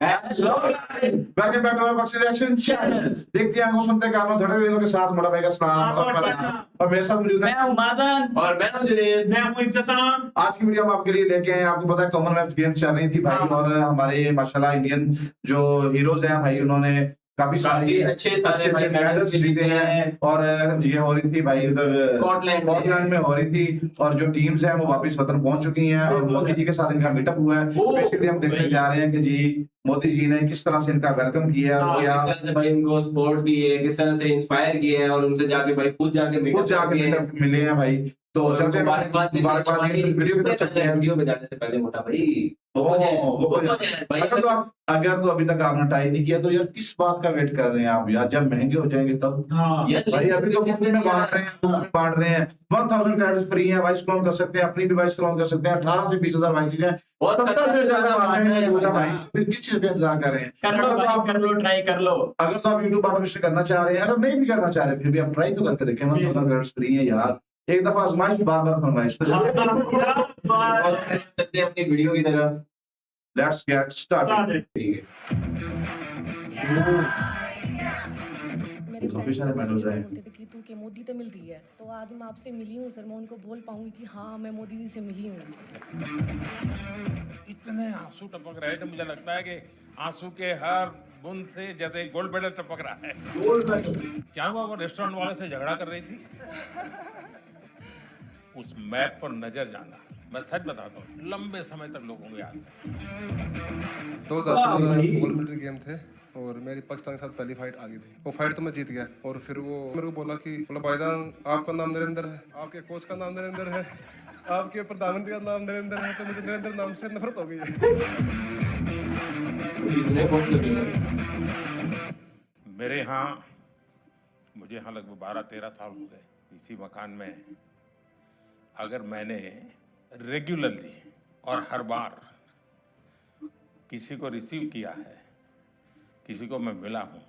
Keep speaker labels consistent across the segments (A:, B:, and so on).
A: Hello welcome back to our box reaction channel. देखते हैं आंखों सुनते कानों धड़े हुए के साथ बड़ा भाई का सलाम और मेरे साथ मौजूद है
B: मैं हूं मादन
C: और मैं हूं जुनेद।
B: मैं हूं इंतजाम।
A: आज की वीडियो हम आपके लिए लेके आए हैं। आपको पता है कॉमनवेल्थ गेम चल रही थी भाई, और हमारे माशाल्लाह इंडियन जो हीरोज हैं भाई, उन्होंने काफी सारे
C: अच्छे सारे
A: मेडल्स जीते हैं। और ये हो रही थी भाई उधर स्कॉटलैंड में हो रही थी, और जो टीम्स हैं वो वापस वतन पहुंच चुकी हैं और मोदी जी के साथ इनका मीटअप हुआ है। बेसिकली हम देखने जा रहे हैं कि जी मोदी जी ने किस तरह से इनका वेलकम किया है और
C: किस तरह से भाई उनको सपोर्ट की है, किस तरह से इंस्पायर किया है और उनसे जाके भाई खुद जाके
A: मिले हैं भाई। तो चलते हैं
C: मुबारकबाद
A: वीडियो की तरफ चलते हैं।
C: वीडियो में जाने से पहले मोटा भाई
A: अगर तो अभी तक आपने ट्राई नहीं किया तो यार किस बात का वेट कर रहे हैं आप यार, जब महंगे हो जाएंगे तब। भाई अभी तो मुफ्त में बांट रहे हैं 1000 क्रेडिट फ्री है, वाइस क्लोन कर सकते हैं, अपनी भी वाइस क्लोन कर सकते हैं। 18 से 20,000 वाइस हैं, 70 से ज्यादा भाई, तो फिर किस चीज का इंतजार कर रहे हैं?
B: कर लो ट्राई कर लो।
A: अगर तो आप यूट्यूब पार्टनरशिप करना चाह रहे हैं, अगर नहीं भी करना चाह रहे फिर भी आप ट्राई तो करके देखें। 1000 क्रेडिट फ्री है यार, एक दफा आजमाइश बार बार फरमाइश।
C: चलते हैं अपनी वीडियो की तरफ।
A: Let's get started.
D: मेरे फ्रेंड्स से बोलते थे कि तू के मोदी से मिल रही है, तो आज मैं आपसे मिली हूँ सर। मैं उनको बोल पाऊंगी कि हाँ मैं मोदी जी से मिली हूँ।
E: इतने आंसू टपक रहे थे, मुझे लगता है कि आंसू के हर बूंद से जैसे गोल्ड मेडल टपक रहा है। क्या हुआ, वो रेस्टोरेंट वाले से झगड़ा कर रही थी? उस मैप पर नजर जाना, मैं सच बताता हूँ, लंबे समय तक लोगों को याद है।
F: 2015 गोल्ड मेडल गेम थे और मेरी पाकिस्तान के साथ पहली फाइट आ गई थी। वो फाइट तो मैं जीत गया और फिर वो मेरे को बोला कि भाईजान आपका नाम नरेंद्र है, आपके कोच का नाम नरेंद्र है, आपके प्रधानमंत्री का नाम नरेंद्र है, तो मुझे नरेंद्र नाम से नफरत हो गई है। मेरे यहाँ, मुझे यहाँ लगभग 12-13 साल हो गए इसी मकान में। अगर मैंने रेगुलरली और हर बार किसी को रिसीव किया है, किसी को मैं मिला हूँ,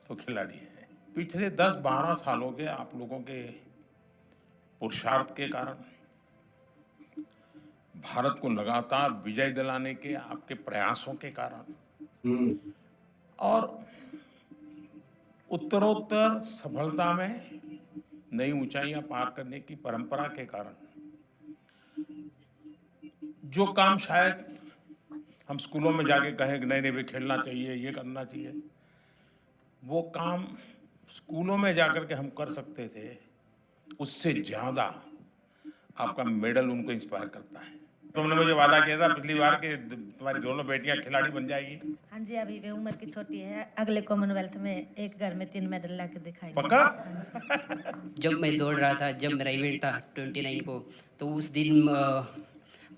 F: तो खिलाड़ी है। पिछले 10-12 सालों के आप लोगों के पुरुषार्थ के कारण, भारत को लगातार विजय दिलाने के आपके प्रयासों के कारण और उत्तरोत्तर सफलता में नई ऊंचाइयां पार करने की परंपरा के कारण, जो काम शायद हम स्कूलों में जाके कहें कि नहीं नहीं भाई खेलना चाहिए, ये करना चाहिए, वो काम स्कूलों में जाकर के हम कर सकते थे, उससे ज्यादा आपका मेडल उनको इंस्पायर करता है। तुमने मुझे वादा किया था पिछली बार कि तुम्हारी दोनों बेटियां खिलाड़ी बन जाएगी।
G: हाँ जी, अभी भी उम्र की छोटी है, अगले कॉमनवेल्थ में एक घर में 3 मेडल लाके दिखाएंगे।
E: पक्का?
H: जब मैं दौड़ रहा था, जब मेरा इवेंट था 29 को, तो उस दिन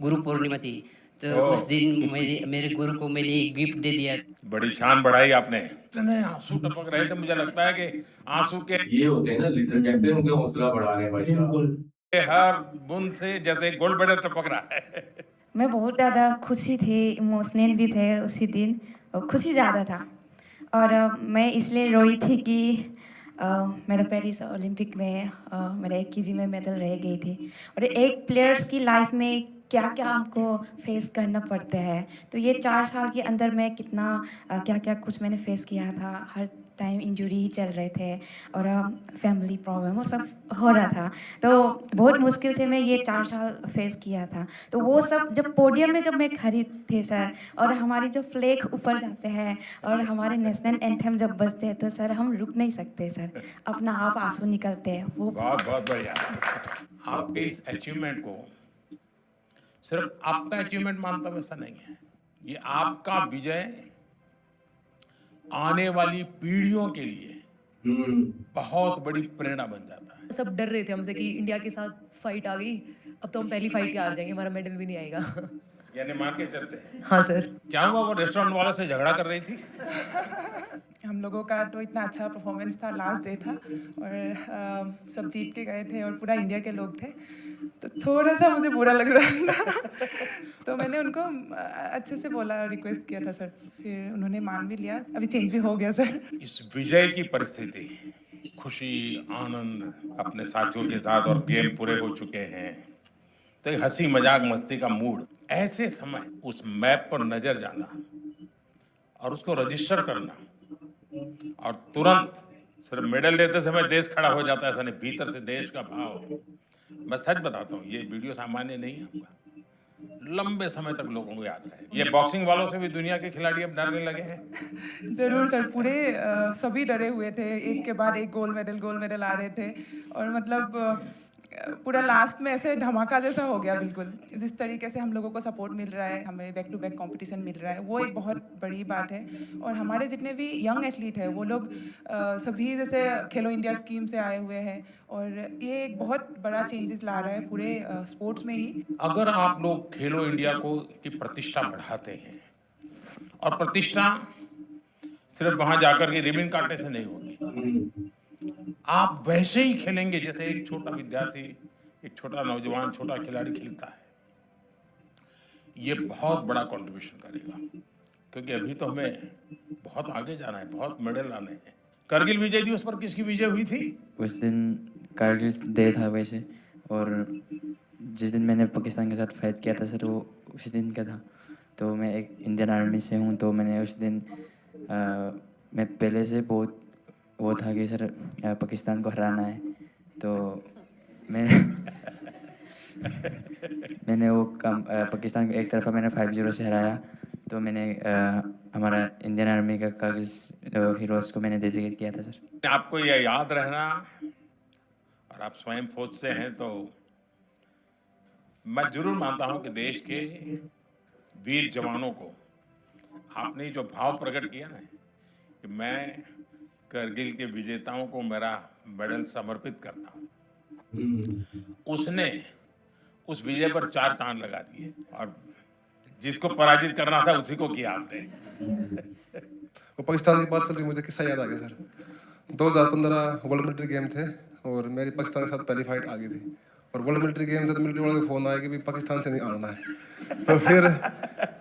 H: गुरु पूर्णिमा थी, तो उस दिन मेरे गुरु को मैंने एक गिफ्ट दे दिया।
E: बड़ी शान बढ़ाई आपने। इतने आंसू टपक रहे थे, मुझे लगता है कि आंसू के
C: ये होते हैं ना लीडर, कैसे उनके हौसला बढ़ा रहे हैं भाई साहब।
E: हर बूंद से जैसे गोल्ड मेडल टपक रहा है।
I: मैं बहुत ज़्यादा खुशी थी, इमोशनल भी थे उसी दिन, और खुशी ज़्यादा था। और मैं इसलिए रोई थी कि मेरा पेरिस ओलंपिक में मेरा 1 केजी में मेडल रह गई थी। और एक प्लेयर्स की लाइफ में क्या क्या हमको फेस करना पड़ता है, तो ये 4 साल के अंदर मैं कितना क्या क्या कुछ मैंने फेस किया था। हर टाइम इंजरी ही चल रहे थे और फैमिली प्रॉब्लम वो सब हो रहा था, तो बहुत मुश्किल से मैं ये 4 साल फेस किया था। तो वो सब जब पोडियम में जब मैं खड़ी थी सर, और हमारी जो फ्लैग ऊपर जाते हैं और हमारे नेशनल एंथम जब बजते हैं, तो सर हम रुक नहीं सकते सर, अपना आप आंसू निकलते हैं। वो
E: बहुत बहुत बढ़िया। आपके इस अचीवमेंट को सिर्फ आपका अचीवमेंट मानता हूं, ऐसा नहीं है, ये आपका विजय आने वाली पीढ़ियों के लिए बहुत बड़ी प्रेरणा बन जाता है।
D: सब डर रहे थे हमसे कि इंडिया के साथ फाइट आ गई, अब तो हम पहली फाइट के हार जाएंगे, हमारा मेडल भी नहीं आएगा।
E: यानी मान के चलते हैं।
D: हाँ सर।
E: क्या हुआ, वो रेस्टोरेंट वाले से झगड़ा कर रही थी?
J: हम लोगों का तो इतना अच्छा परफॉर्मेंस था, लास्ट डे था और सब जीत के गए थे और पूरा इंडिया के लोग थे, तो थोड़ा सा मुझे बुरा लग रहा था। तो मैंने उनको अच्छे से बोला, रिक्वेस्ट किया था सर, फिर उन्होंने मान भी लिया, अभी चेंज भी हो गया सर।
E: इस विजय की परिस्थिति, खुशी आनंद अपने साथियों के साथ और गेम पूरे हो चुके हैं, तो एक हंसी मजाक मस्ती का मूड, ऐसे समय उस मैप पर नजर जाना और उसको रजिस्टर करना, और तुरंत सिर्फ मेडल लेते समय देश खड़ा हो जाता है ऐसा नहीं, भीतर से देश का भाव। मैं सच बताता हूँ, ये वीडियो सामान्य नहीं है आपका, लंबे समय तक लोगों को याद रहे। ये बॉक्सिंग वालों से भी दुनिया के खिलाड़ी अब डरने लगे हैं।
J: जरूर सर, पूरे सभी डरे हुए थे, एक के बाद एक गोल्ड मेडल आ रहे थे, और मतलब पूरा लास्ट में ऐसे धमाका जैसा हो गया बिल्कुल। जिस तरीके से हम लोगों को सपोर्ट मिल रहा है, हमें बैक टू बैक कंपटीशन मिल रहा है, वो एक बहुत बड़ी बात है। और हमारे जितने भी यंग एथलीट हैं वो लोग सभी जैसे खेलो इंडिया स्कीम से आए हुए हैं, और ये एक बहुत बड़ा चेंजेस ला रहा है पूरे स्पोर्ट्स में ही।
E: अगर आप लोग खेलो इंडिया को की प्रतिष्ठा बढ़ाते हैं, और प्रतिष्ठा सिर्फ वहां जाकर के रिबन काटने से नहीं होगी, आप वैसे ही खेलेंगे जैसे एक छोटा विद्यार्थी, एक छोटा नौजवान, छोटा खिलाड़ी खेलता है। ये बहुत बड़ा कंट्रीब्यूशन करेगा, क्योंकि अभी तो हमें बहुत आगे जाना है, बहुत मेडल लाने हैं। करगिल विजय दिवस पर किसकी विजय हुई थी?
K: उस दिन कारगिल डे था वैसे, और जिस दिन मैंने पाकिस्तान के साथ फाइट किया था सर, वो उस दिन का था। तो मैं एक इंडियन आर्मी से हूँ, तो मैंने उस दिन मैं पहले से बहुत वो था कि सर पाकिस्तान को हराना है। तो मैंने वो काम पाकिस्तान को एक तरफा मैंने 5-0 से हराया। तो मैंने हमारा इंडियन आर्मी का कारगिल हीरोज़ को मैंने डेडिकेट किया था सर।
E: आपको ये याद रहना, और आप स्वयं फौज से हैं, तो मैं जरूर मानता हूं कि देश के वीर जवानों को आपने जो भाव प्रकट किया ना कि मैं करगिल के विजेताओं को मेरा मेडल समर्पित करता हूं, उसने उस विजय पर 4 चांद लगा दिए, और जिसको पराजित करना था उसी को किया आपने।
L: वो पाकिस्तान की बात चल रही, मुझे किस्सा याद आ गया सर। 2015 वर्ल्ड मिलिट्री गेम थे, और मेरी पाकिस्तान के साथ पहली फाइट आ गई थी, और वर्ल्ड मिलिट्री गेम थे तो मिलिट्री वाले को फ़ोन आया कि भी पाकिस्तान से नहीं आना है। तो फिर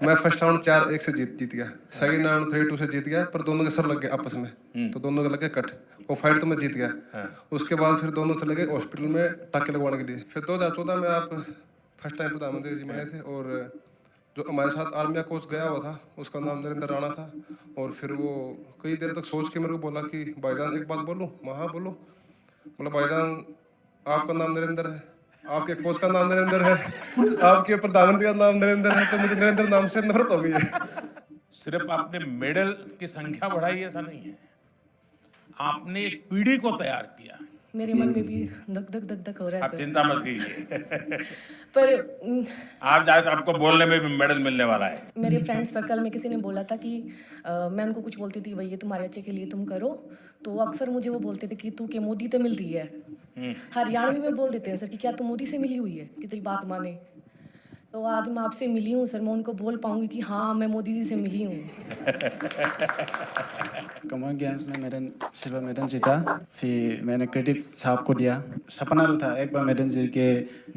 L: मैं फर्स्ट राउंड 4-1 से जीत गया, सेकंड राउंड 3-2 से जीत गया, पर दोनों के सर लग गए आपस में, तो दोनों के लगे कट, वो फाइट तो मैं जीत गया। उसके बाद फिर दोनों चले गए हॉस्पिटल में टाँके लगवाने के लिए। फिर 2014 में आप फर्स्ट टाइम प्रधानमंत्री जी में थे, और जो हमारे साथ आर्मी का कोच गया हुआ था उसका नाम नरेंद्र राणा था। और फिर वो कई देर तक सोच के मेरे को बोला कि भाईजान एक बात बोलूँ? हाँ बोलो। बोला भाईजान आपका नाम नरेंद्र है, आपके कोच का नाम नरेंद्र है, आपके प्रधानमंत्री का नाम नरेंद्र है, तो मुझे नरेंद्र नाम से नफरत हो गई है।
E: सिर्फ आपने मेडल की संख्या बढ़ाई ऐसा नहीं है, आपने एक पीढ़ी को तैयार किया।
D: मेरे मन में भी धक धक धक धक हो रहा है
E: आप
D: सर।
E: चिंता मत कीजिए,
D: पर
E: आप जाए आपको बोलने में भी मेडल मिलने वाला है।
D: मेरे फ्रेंड सर्कल में किसी ने बोला था कि मैं उनको कुछ बोलती थी, भाई ये तुम्हारे अच्छे के लिए तुम करो, तो अक्सर मुझे वो बोलते थे कि तू के मोदी से मिल रही है। हरियाणवी में बोल देते हैं सर कि क्या तू मोदी से मिली हुई है कि तेरी बात माने। तो आज मैं आपसे मिली हूँ सर, मैं उनको बोल पाऊंगी कि हाँ मैं मोदी जी से मिली हूँ।
M: कॉमन गेम्स में मैंने सिल्वर मेडल जीता, फिर मैंने क्रेडिट साहब को दिया। सपना तो था एक बार मेडल जीत के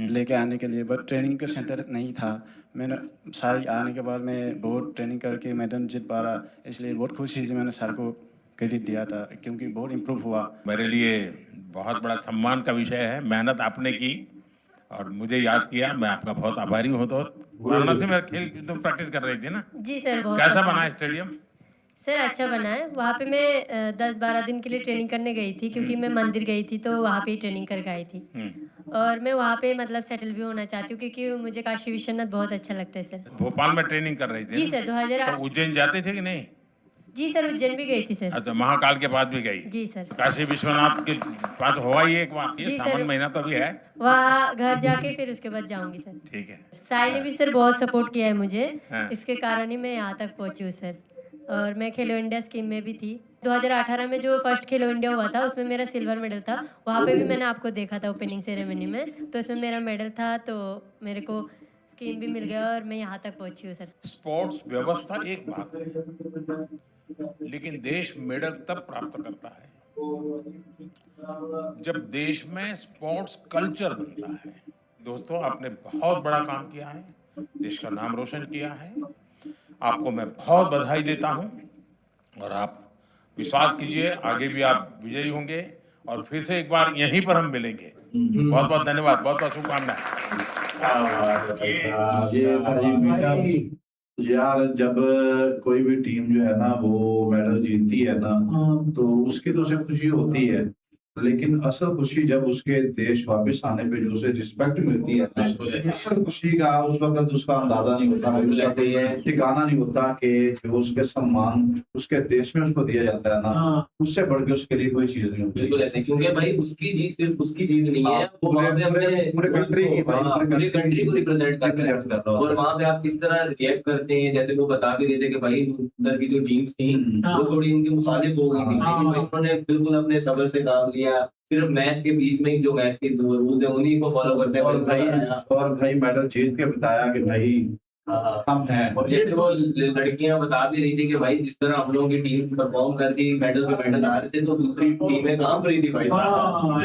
M: लेके आने के लिए, बट ट्रेनिंग का सेंटर नहीं था। मैंने सारी आने के बाद मैं बहुत ट्रेनिंग करके मेडल जीत पा रहा, इसलिए बहुत खुशी थी। मैंने सर को क्रेडिट दिया था क्योंकि बहुत इम्प्रूव हुआ।
E: मेरे लिए बहुत बड़ा सम्मान का विषय है, मेहनत आपने की और मुझे याद किया, मैं आपका बहुत आभारी हूँ दोस्त। वाराणसी में खेल तुम प्रैक्टिस कर रही थी ना?
N: जी सर, बहुत
E: कैसा बना है स्टेडियम?
N: सर अच्छा बना है। वहाँ पे मैं 10-12 दिन के लिए ट्रेनिंग करने गई थी, क्योंकि मैं मंदिर गई थी तो वहाँ पे ही ट्रेनिंग करके आई थी। और मैं वहाँ पे मतलब सेटल भी होना चाहती हूँ, क्योंकि मुझे काशी विश्वनाथ बहुत अच्छा लगता है सर।
E: भोपाल में ट्रेनिंग कर रही थी?
N: जी सर, 2008।
E: तो उज्जैन जाते थे कि नहीं?
N: जी सर, उज्जैन भी गई थी सर।
E: अच्छा, महाकाल के पास भी गई?
N: जी सर।
E: काशी विश्वनाथ के पास हुआ ही एक बार,
N: जी
E: सावन
N: सर।
E: महीना तो भी है।
N: वहाँ घर जाके फिर उसके बाद जाऊंगी सर।
E: ठीक है।
N: साई ने भी सर बहुत सपोर्ट किया है मुझे,
E: हाँ।
N: इसके कारण ही मैं यहाँ तक पहुँची हूँ सर। और मैं खेलो इंडिया स्कीम में भी थी। 2018 में जो फर्स्ट खेलो इंडिया हुआ था उसमें मेरा सिल्वर मेडल था। वहाँ पे भी मैंने आपको देखा था ओपनिंग सेरेमनी में, तो इसमें मेरा मेडल था, तो मेरे को स्कीम भी मिल गया और मैं यहाँ तक पहुँची हूँ सर।
E: स्पोर्ट्स व्यवस्था एक बात है, लेकिन देश मेडल तब प्राप्त करता है जब देश में स्पोर्ट्स कल्चर बनता है। दोस्तों, आपने बहुत बड़ा काम किया है, देश का नाम रोशन किया है। आपको मैं बहुत बधाई देता हूं, और आप विश्वास कीजिए आगे भी आप विजयी होंगे, और फिर से एक बार यहीं पर हम मिलेंगे। बहुत बहुत धन्यवाद, बहुत बहुत शुभकामनाएं।
A: यार जब कोई भी टीम जो है ना वो मेडल जीतती है ना तो उसकी तो उसे खुशी होती है, लेकिन असल खुशी जब उसके देश वापस आने पे जो उसे रिस्पेक्ट मिलती है ना, असल खुशी का उस वक्त उसका अंदाजा नहीं होता, उसका कोई ठिकाना नहीं होता कि जो उसके सम्मान उसके देश में उसको दिया जाता है ना, उससे बढ़ के उसके लिए कोई चीज नहीं होती।
C: बिल्कुल ऐसे, क्योंकि भाई उसकी जीत सिर्फ उसकी जीत नहीं है, वो
A: पूरे
C: वहाँ पे अपने
A: पूरे कंट्री की भाई,
C: पूरी कंट्री को रिप्रेजेंट कर रहा है। और वहाँ पे आप किस तरह रिएक्ट करते हैं, जैसे वो बता भी रहे थे कि भाई उधर की जो टीम्स थी वो थोड़ी इनके मुखालिफ हो गई थी, लेकिन भाई उन्होंने बिल्कुल अपने सब्र से काम लिया, सिर्फ मैच के बीच में ही जो मैच के रूल्स है उन्हीं को फॉलो करते
A: और भाई मेडल जीत के बताया कि भाई हम हैं।
C: और जैसे वो लड़कियां बता भी रही थी कि भाई जिस तरह हम लोगों की टीम परफॉर्म करती मेडल पे मेडल आ रहे थे तो दूसरी टीमें काम रही थी भाई।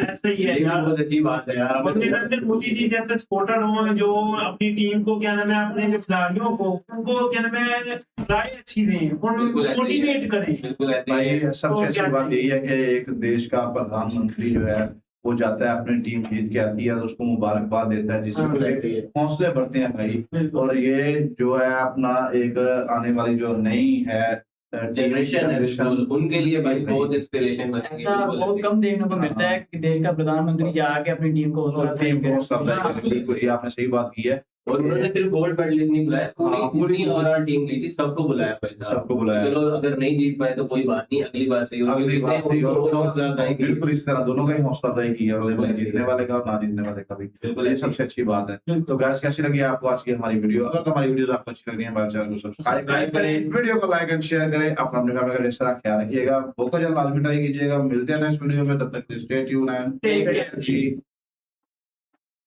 B: ऐसा ही है यार,
C: बहुत अच्छी बात है यार।
B: और नरेंद्र मोदी जी जैसे सपोर्टर हो जो अपनी टीम को क्या नाम है, अपने खिलाड़ियों को उनको क्या नाम है राय अच्छी दें, उनको मोटिवेट करें।
C: बिल्कुल ऐसे
A: भाई सबसे अच्छी बात यही है कि एक देश का प्रधानमंत्री जो है वो जाता है अपनी टीम जीत के आती है तो उसको मुबारकबाद देता है, जिससे हौसले बढ़ते हैं भाई। और ये जो है अपना एक आने वाली जो नई है
C: जनरेशन है उनके लिए भाई बहुत इंस्पिरेशन बनेगी।
B: ऐसा बहुत कम देखने को मिलता है कि देश का प्रधानमंत्री जाके अपनी टीम को
A: बिल्कुल ये आपने सही बात की है।
C: और उन्होंने सिर्फ गोल्ड मेडलिस्ट नहीं बुलाया, पूरी ओवरऑल टीम गई थी, सबको बुलाया भाई,
A: सबको बुलाया।
C: चलो अगर नहीं जीत पाए तो कोई बात नहीं, अगली बार सही
A: बिल्कुल इस तरह दोनों का ही हौसला अफजाई की है, जीतने वाले का और ना जीतने वाले का भी। बिल्कुल ये सबसे अच्छी बात है। तो गाइस कैसी लगी आपको आज की हमारी वीडियो? अगर हमारी वीडियोस आपको अच्छी लगी है हमारे चैनल को सब्सक्राइब करें, वीडियो को लाइक एंड शेयर करें, अपना अपने फैमिली का ढेर सारा ख्याल रखिएगा, फोकस लाजमी ट्राई कीजिएगा। मिलते हैं नेक्स्ट वीडियो में, तब तक stay tune and take care ji.